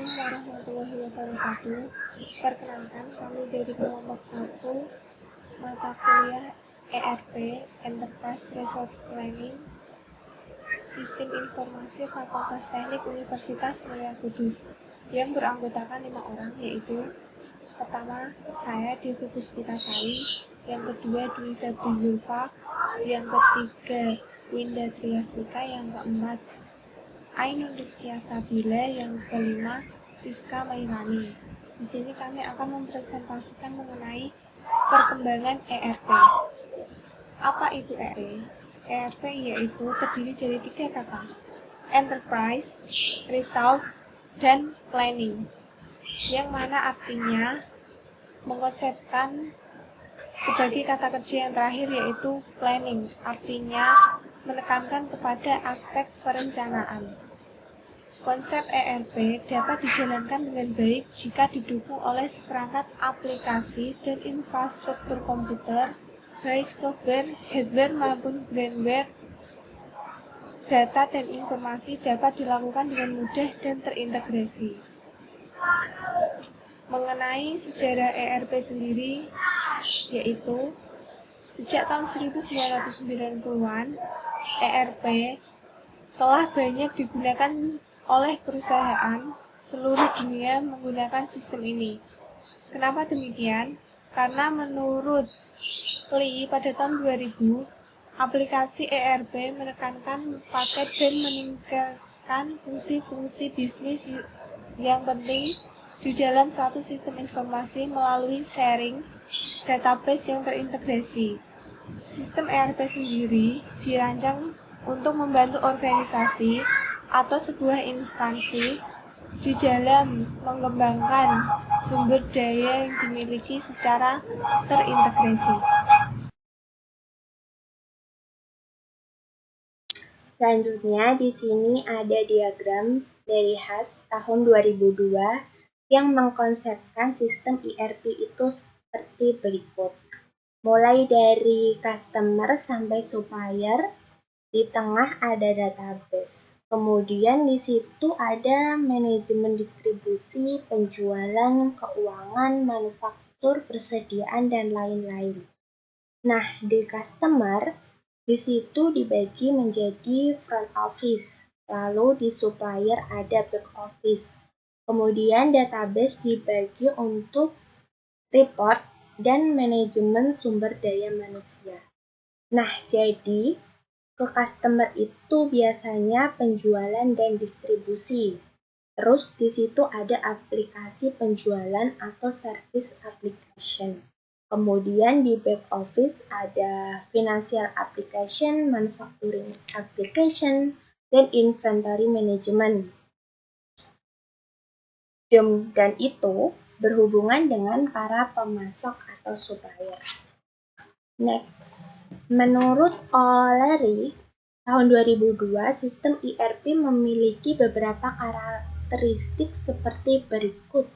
Assalamualaikum warahmatullahi wabarakatuh. Perkenalkan, kami dari kelompok 1 mata kuliah ERP Enterprise Resource Planning Sistem Informasi Fakultas Teknik Universitas Mulia Kudus yang beranggotakan 5 orang, yaitu pertama saya Devi Puspitasari, yang kedua Dwi Febri Zulfa, yang ketiga Winda Triastika, yang keempat Ainun Rizkia Sabila, yang kelima Siska Mairani. Di sini kami akan mempresentasikan mengenai perkembangan ERP. Apa itu ERP? ERP yaitu terdiri dari 3 kata: Enterprise, Resource, dan Planning, yang mana artinya mengkonsepkan sebagai kata kerja yang terakhir yaitu planning, artinya menekankan kepada aspek perencanaan. Konsep ERP dapat dijalankan dengan baik jika didukung oleh seperangkat aplikasi dan infrastruktur komputer, baik software, hardware maupun firmware. Data dan informasi dapat dilakukan dengan mudah dan terintegrasi. Mengenai sejarah ERP sendiri, yaitu sejak tahun 1990-an, ERP telah banyak digunakan oleh perusahaan seluruh dunia menggunakan sistem ini. Kenapa demikian? Karena menurut Lee pada tahun 2000, aplikasi ERP menekankan paket dan meningkatkan fungsi-fungsi bisnis yang penting di dalam satu sistem informasi melalui sharing database yang terintegrasi. Sistem ERP sendiri dirancang untuk membantu organisasi atau sebuah instansi di dalam mengembangkan sumber daya yang dimiliki secara terintegrasi. Selanjutnya di sini ada diagram dari Haas tahun 2002 yang mengkonsepkan sistem ERP itu seperti berikut. Mulai dari customer sampai supplier, di tengah ada database. Kemudian di situ ada manajemen distribusi, penjualan, keuangan, manufaktur, persediaan, dan lain-lain. Nah, di customer, di situ dibagi menjadi front office, lalu di supplier ada back office. Kemudian database dibagi untuk report dan manajemen sumber daya manusia. Nah, jadi ke customer itu biasanya penjualan dan distribusi. Terus di situ ada aplikasi penjualan atau service application. Kemudian di back office ada financial application, manufacturing application, dan inventory management. Dan itu berhubungan dengan para pemasok atau supplier. Next, menurut O'Leary, tahun 2002, sistem ERP memiliki beberapa karakteristik seperti berikut.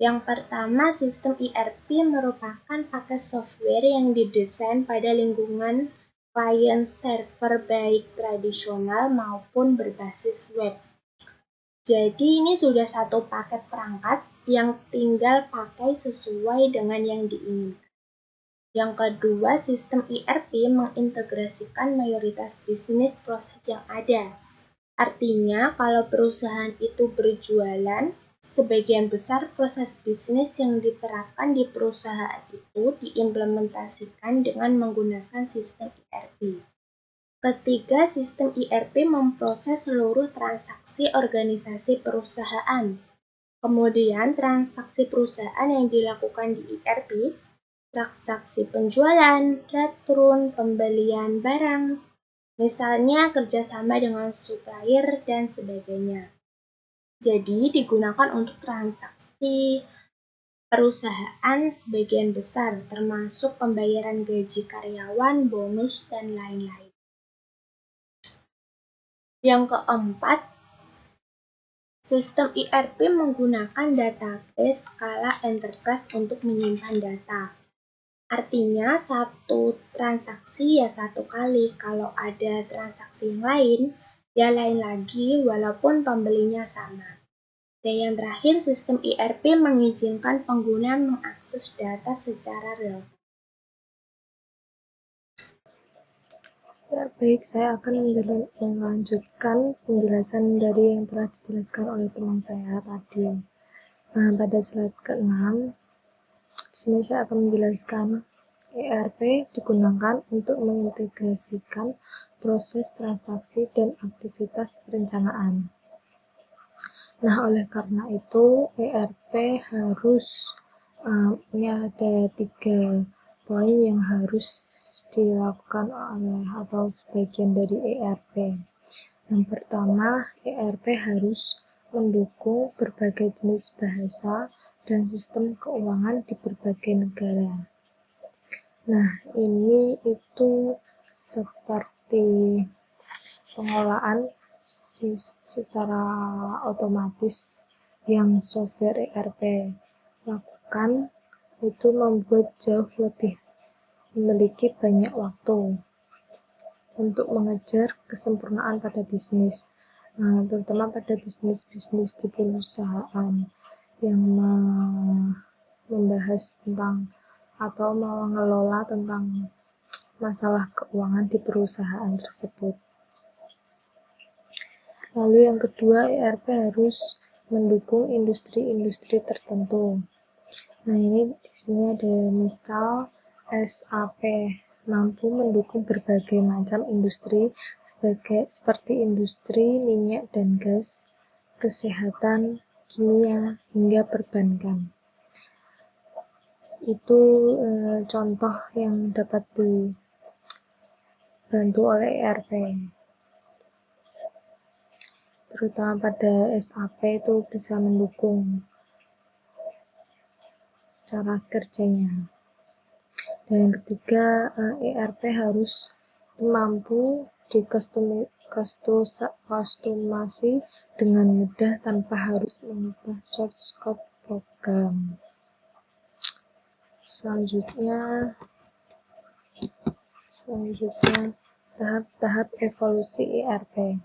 Yang pertama, sistem ERP merupakan paket software yang didesain pada lingkungan client server baik tradisional maupun berbasis web. Jadi ini sudah satu paket perangkat yang tinggal pakai sesuai dengan yang diinginkan. Yang kedua, sistem ERP mengintegrasikan mayoritas bisnis proses yang ada. Artinya, kalau perusahaan itu berjualan, sebagian besar proses bisnis yang diterapkan di perusahaan itu diimplementasikan dengan menggunakan sistem ERP. Ketiga, sistem ERP memproses seluruh transaksi organisasi perusahaan. Kemudian, transaksi perusahaan yang dilakukan di ERP, transaksi penjualan, return, pembelian barang, misalnya kerjasama dengan supplier dan sebagainya. Jadi digunakan untuk transaksi perusahaan sebagian besar, termasuk pembayaran gaji karyawan, bonus, dan lain-lain. Yang keempat, sistem ERP menggunakan database skala enterprise untuk menyimpan data. Artinya satu transaksi ya satu kali, kalau ada transaksi yang lain, ya lain lagi walaupun pembelinya sama. Dan yang terakhir, sistem ERP mengizinkan pengguna mengakses data secara real. Ya, baik, saya akan melanjutkan penjelasan dari yang telah dijelaskan oleh teman saya tadi. Nah, pada slide ke-6, di sini saya akan menjelaskan ERP digunakan untuk mengintegrasikan proses transaksi dan aktivitas perencanaan. Nah, oleh karena itu, ERP harus ini ada 3 poin yang harus dilakukan oleh atau bagian dari ERP. Yang pertama, ERP harus mendukung berbagai jenis bahasa dan sistem keuangan di berbagai negara. Nah, ini itu seperti pengolahan secara otomatis yang software ERP lakukan itu membuat jauh lebih memiliki banyak waktu untuk mengejar kesempurnaan pada bisnis, terutama pada bisnis-bisnis di perusahaan yang membahas tentang atau mengelola tentang masalah keuangan di perusahaan tersebut. Lalu yang kedua, ERP harus mendukung industri-industri tertentu. Nah, ini di sini ada misal SAP mampu mendukung berbagai macam industri seperti industri minyak dan gas, kesehatan, kimia, hingga perbankan. Itu contoh yang dapat dibantu oleh ERP. Terutama pada SAP itu bisa mendukung cara kerjanya. Dan yang ketiga, ERP harus mampu dikustomasi dengan mudah tanpa harus mengubah source code program. Selanjutnya tahap-tahap evolusi ERP.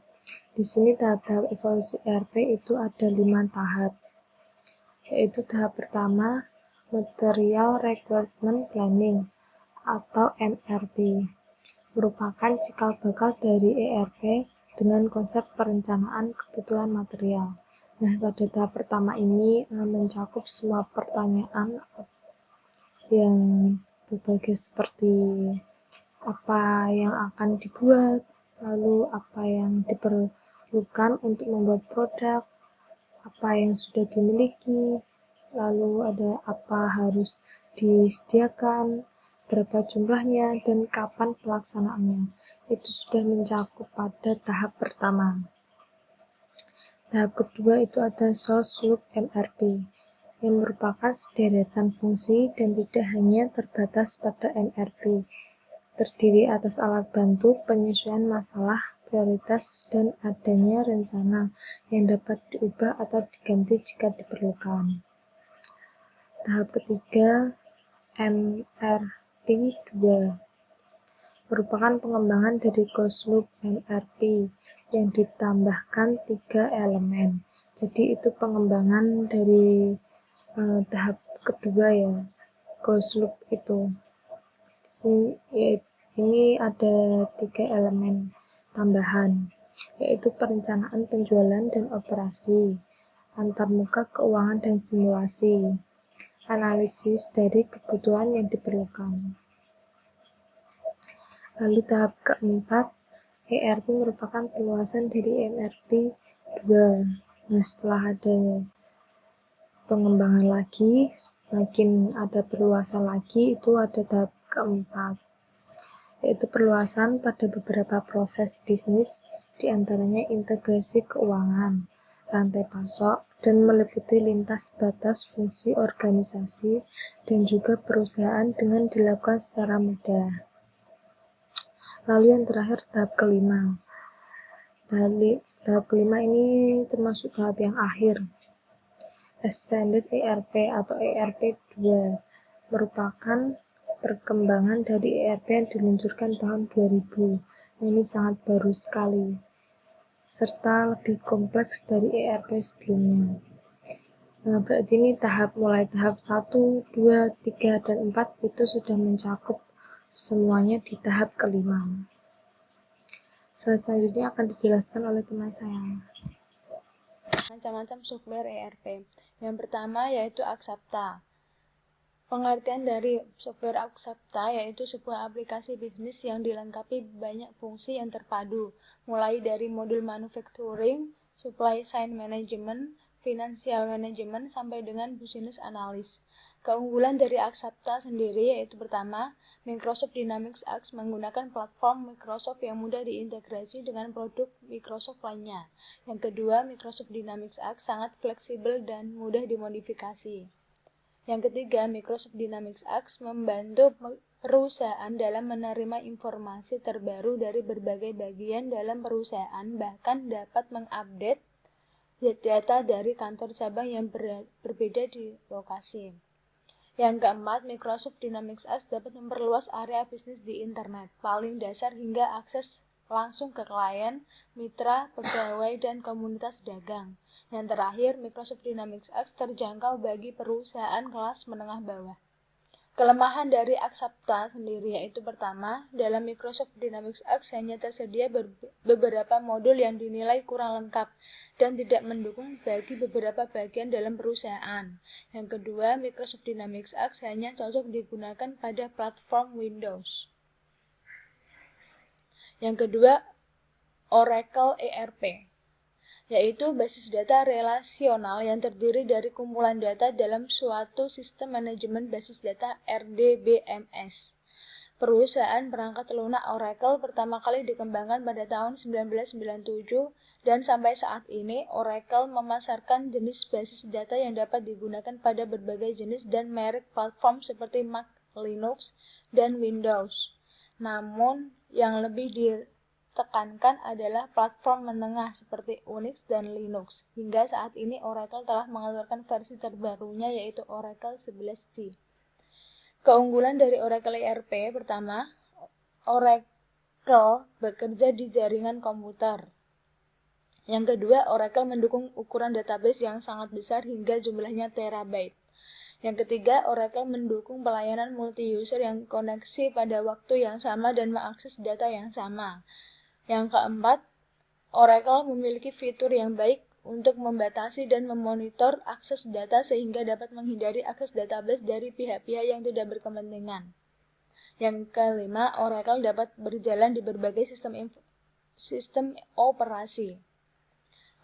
Di sini tahap-tahap evolusi ERP itu ada 5 tahap, yaitu tahap pertama, Material Requirement Planning atau MRP, merupakan cikal bakal dari ERP dengan konsep perencanaan kebutuhan material. Nah, pada tahap pertama ini mencakup semua pertanyaan yang berbagai seperti apa yang akan dibuat, lalu apa yang diperlukan untuk membuat produk, apa yang sudah dimiliki, lalu ada apa harus disediakan, berapa jumlahnya, dan kapan pelaksanaannya. Itu sudah mencakup pada tahap pertama. Tahap kedua itu ada Source Loop MRP, yang merupakan sederetan fungsi dan tidak hanya terbatas pada MRP. Terdiri atas alat bantu penyesuaian masalah, prioritas, dan adanya rencana yang dapat diubah atau diganti jika diperlukan. Tahap ketiga, MRP2, merupakan pengembangan dari Closed Loop MRP yang ditambahkan 3 elemen. Jadi itu pengembangan dari tahap kedua ya, Closed Loop itu. Ini ada 3 elemen tambahan, yaitu perencanaan penjualan dan operasi, antarmuka keuangan dan simulasi, analisis dari kebutuhan yang diperlukan. Lalu tahap keempat, ERP merupakan perluasan dari MRP 2. Nah, setelah ada pengembangan lagi, semakin ada perluasan lagi, itu ada tahap keempat, yaitu perluasan pada beberapa proses bisnis, diantaranya integrasi keuangan, rantai pasok, dan meliputi lintas batas fungsi organisasi dan juga perusahaan dengan dilakukan secara mudah. Lalu yang terakhir tahap kelima. Tahap kelima ini termasuk tahap yang akhir. Extended ERP atau ERP2 merupakan perkembangan dari ERP yang diluncurkan tahun 2000. Ini sangat baru sekali, serta lebih kompleks dari ERP sebelumnya. Nah, berarti ini mulai tahap 1, 2, 3, dan 4 itu sudah mencakup semuanya di tahap kelima. Selanjutnya akan dijelaskan oleh teman saya. Macam-macam software ERP. Yang pertama yaitu Axapta. Pengertian dari software Axapta yaitu sebuah aplikasi bisnis yang dilengkapi banyak fungsi yang terpadu, mulai dari modul manufacturing, supply chain management, financial management, sampai dengan business analyst. Keunggulan dari Axapta sendiri yaitu pertama, Microsoft Dynamics X menggunakan platform Microsoft yang mudah diintegrasi dengan produk Microsoft lainnya. Yang kedua, Microsoft Dynamics X sangat fleksibel dan mudah dimodifikasi. Yang ketiga, Microsoft Dynamics X membantu perusahaan dalam menerima informasi terbaru dari berbagai bagian dalam perusahaan, bahkan dapat mengupdate data dari kantor cabang yang berbeda di lokasi. Yang keempat, Microsoft Dynamics X dapat memperluas area bisnis di internet, paling dasar hingga akses langsung ke klien, mitra, pegawai, dan komunitas dagang. Yang terakhir, Microsoft Dynamics X terjangkau bagi perusahaan kelas menengah bawah. Kelemahan dari Axapta sendiri yaitu pertama, dalam Microsoft Dynamics X hanya tersedia beberapa modul yang dinilai kurang lengkap dan tidak mendukung bagi beberapa bagian dalam perusahaan. Yang kedua, Microsoft Dynamics X hanya cocok digunakan pada platform Windows. Yang kedua, Oracle ERP, yaitu basis data relasional yang terdiri dari kumpulan data dalam suatu sistem manajemen basis data RDBMS. Perusahaan perangkat lunak Oracle pertama kali dikembangkan pada tahun 1997 dan sampai saat ini Oracle memasarkan jenis basis data yang dapat digunakan pada berbagai jenis dan merek platform seperti Mac, Linux, dan Windows. Namun, yang lebih ditekankan adalah platform menengah seperti Unix dan Linux. Hingga saat ini Oracle telah mengeluarkan versi terbarunya yaitu Oracle 11G. Keunggulan dari Oracle ERP pertama, Oracle bekerja di jaringan komputer. Yang kedua, Oracle mendukung ukuran database yang sangat besar hingga jumlahnya terabyte. Yang ketiga, Oracle mendukung pelayanan multi-user yang koneksi pada waktu yang sama dan mengakses data yang sama. Yang keempat, Oracle memiliki fitur yang baik untuk membatasi dan memonitor akses data sehingga dapat menghindari akses database dari pihak-pihak yang tidak berkepentingan. Yang kelima, Oracle dapat berjalan di berbagai sistem operasi.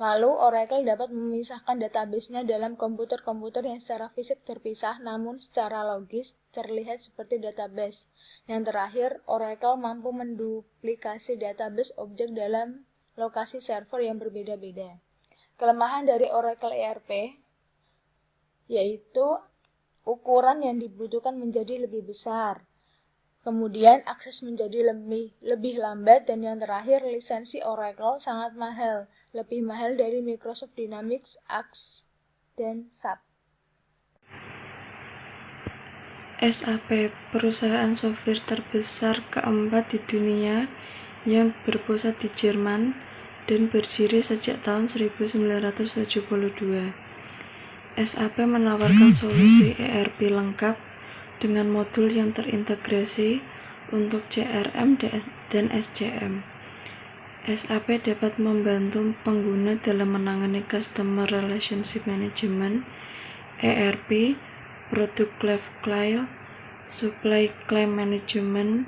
Lalu, Oracle dapat memisahkan database-nya dalam komputer-komputer yang secara fisik terpisah namun secara logis terlihat seperti database. Yang terakhir, Oracle mampu menduplikasi database objek dalam lokasi server yang berbeda-beda. Kelemahan dari Oracle ERP yaitu ukuran yang dibutuhkan menjadi lebih besar. Kemudian akses menjadi lebih lambat dan yang terakhir lisensi Oracle sangat mahal, lebih mahal dari Microsoft Dynamics X dan SAP. SAP, perusahaan software terbesar keempat di dunia yang berpusat di Jerman dan berdiri sejak tahun 1972. SAP menawarkan solusi ERP lengkap dengan modul yang terintegrasi untuk CRM dan SCM. SAP dapat membantu pengguna dalam menangani Customer Relationship Management, ERP, Product Lifecycle, Supply Chain Management,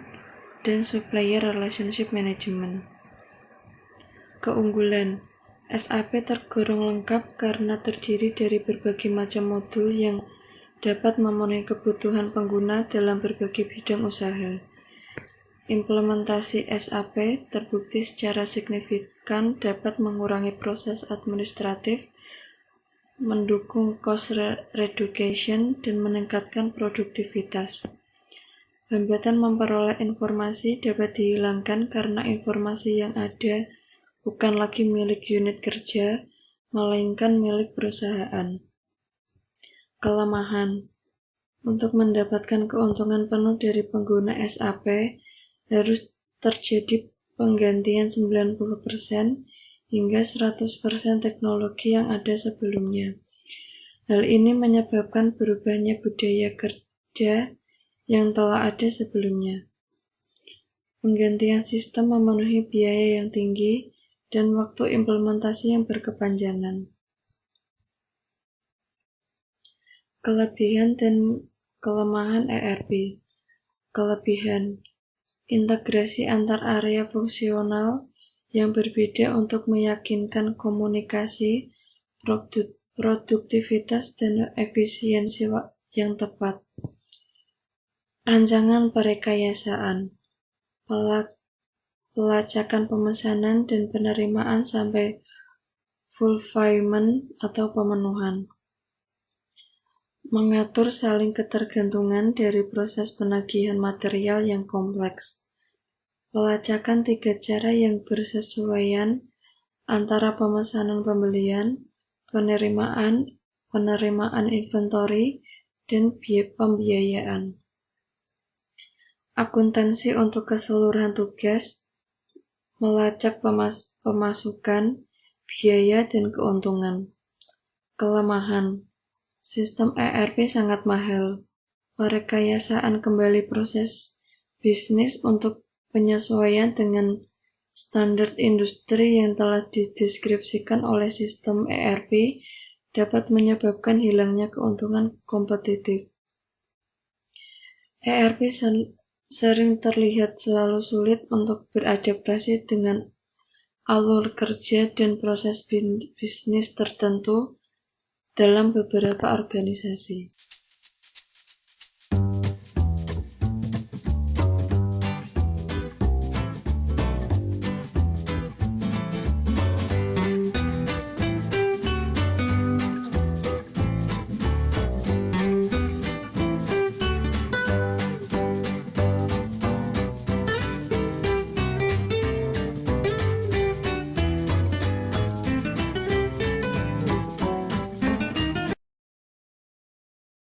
dan Supplier Relationship Management. Keunggulan SAP tergolong lengkap karena terdiri dari berbagai macam modul yang dapat memenuhi kebutuhan pengguna dalam berbagai bidang usaha. Implementasi SAP terbukti secara signifikan dapat mengurangi proses administratif, mendukung cost reduction, dan meningkatkan produktivitas. Hambatan memperoleh informasi dapat dihilangkan karena informasi yang ada bukan lagi milik unit kerja, melainkan milik perusahaan. Kelemahan. Untuk mendapatkan keuntungan penuh dari pengguna SAP, harus terjadi penggantian 90% hingga 100% teknologi yang ada sebelumnya. Hal ini menyebabkan berubahnya budaya kerja yang telah ada sebelumnya. Penggantian sistem memenuhi biaya yang tinggi dan waktu implementasi yang berkepanjangan. Kelebihan dan kelemahan ERP. Kelebihan: integrasi antar area fungsional yang berbeda untuk meyakinkan komunikasi, produktivitas, dan efisiensi yang tepat. Rancangan perekayasaan, pelacakan pemesanan dan penerimaan sampai fulfillment atau pemenuhan. Mengatur saling ketergantungan dari proses penagihan material yang kompleks. Pelacakan 3 cara yang bersesuaian antara pemesanan pembelian, penerimaan inventory, dan pembiayaan. Akuntansi untuk keseluruhan tugas, melacak pemasukan, biaya, dan keuntungan. Kelemahan: sistem ERP sangat mahal. Perekayasaan kembali proses bisnis untuk penyesuaian dengan standar industri yang telah dideskripsikan oleh sistem ERP dapat menyebabkan hilangnya keuntungan kompetitif. ERP sering terlihat selalu sulit untuk beradaptasi dengan alur kerja dan proses bisnis tertentu dalam beberapa organisasi.